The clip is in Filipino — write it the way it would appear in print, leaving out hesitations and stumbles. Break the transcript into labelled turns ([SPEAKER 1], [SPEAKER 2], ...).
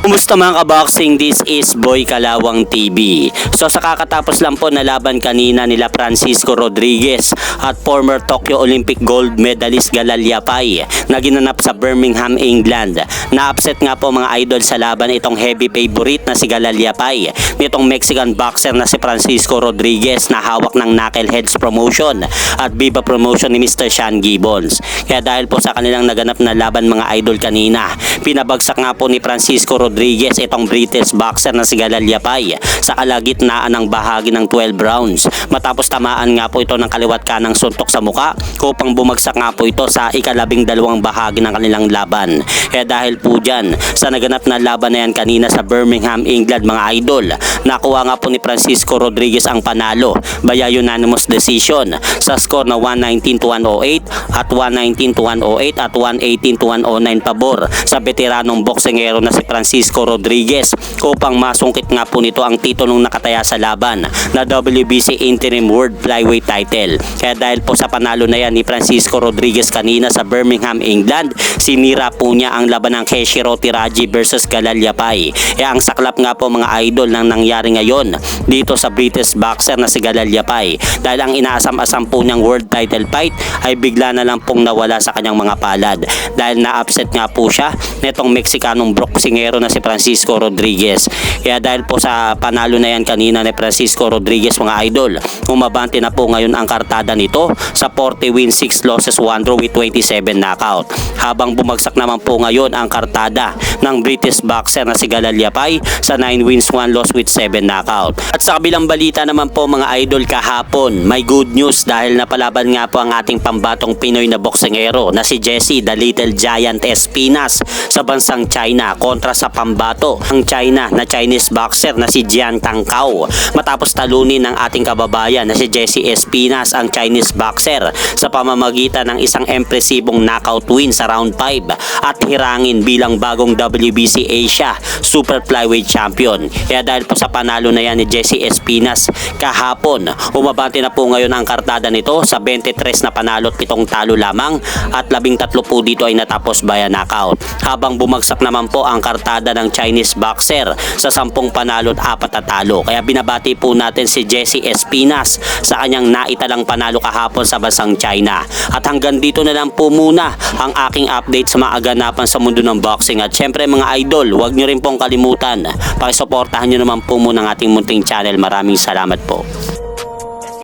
[SPEAKER 1] Kumusta mga kaboxing? This is Boy Kalawang TV. So sa kakatapos lang po na laban kanina nila Francisco Rodriguez at former Tokyo Olympic gold medalist Galal Yapay na ginanap sa Birmingham, England. Na-upset nga po mga idol sa laban itong heavy favorite na si Galal Yapay nitong Mexican boxer na si Francisco Rodriguez na hawak ng Knuckleheads Promotion at Viva Promotion ni Mr. Sean Gibbons. Kaya dahil po sa kanilang naganap na laban mga idol kanina, pinabagsak nga po ni Francisco Rodriguez itong British boxer na si Galal Yapay sa kalagitnaan ng bahagi ng 12 rounds matapos tamaan nga po ito ng kaliwat kanang suntok sa muka upang bumagsak nga po ito sa ika-12 bahagi ng kanilang laban. Kaya dahil po dyan sa naganap na laban na yan kanina sa Birmingham, England mga idol, nakuha nga po ni Francisco Rodriguez ang panalo via unanimous decision sa score na 119-108 at 119-108 at 118-109 pabor sa veteranong boksingero na si Francisco Rodriguez upang masungkit nga po nito ang titulong nakataya sa laban na WBC Interim World Flyweight title. Kaya dahil po sa panalo na yan ni Francisco Rodriguez kanina sa Birmingham, England, sinira po niya ang laban ng Keshiro Tiraji versus Galal Yapay. Ang saklap nga po mga idol ng nangyari ngayon dito sa British boxer na si Galal Yapay dahil ang inaasam-asam po niyang world title fight ay bigla na lang pong nawala sa kanyang mga palad dahil na-upset nga po siya netong Mexicanong boksingero na si Francisco Rodriguez. Kaya dahil po sa panalo na yan kanina ni Francisco Rodriguez mga idol, umabante na po ngayon ang kartada nito sa 40 wins, 6 losses, 1 draw with 27 knockout. Habang bumagsak naman po ngayon ang kartada ng British boxer na si Galal Yapay sa 9 wins, 1 loss with 7 knockout. At sa kabilang balita naman po mga idol, kahapon may good news dahil napalaban nga po ang ating pambatong Pinoy na boksingero na si Jesse the Little Giant Espinas sa bansang China kontra sa pambato ang China na Chinese boxer na si Jian Tangkao matapos talunin ng ating kababayan na si Jesse Espinas ang Chinese boxer sa pamamagitan ng isang impresibong knockout win sa round 5 at hirangin bilang bagong WBC Asia Super Flyweight Champion. Kaya dahil po sa panalo na yan ni Jesse Espinas kahapon, umabante na po ngayon ang kartada nito sa 23 na panalo at 7 talo lamang at 13 po dito ay natapos via knockout. Habang bumagsak naman po ang kartada ng Chinese boxer sa 10 panalo at 4 na talo. Kaya binabati po natin si Jesse Espinas sa kanyang naitalang panalo kahapon sa bansang China. At hanggang dito na lang po muna ang aking update sa mga aganapan sa mundo ng boxing. At syempre mga idol, huwag nyo rin pong kalimutan, pakisuportahan nyo naman po muna ang ating munting channel. Maraming salamat po.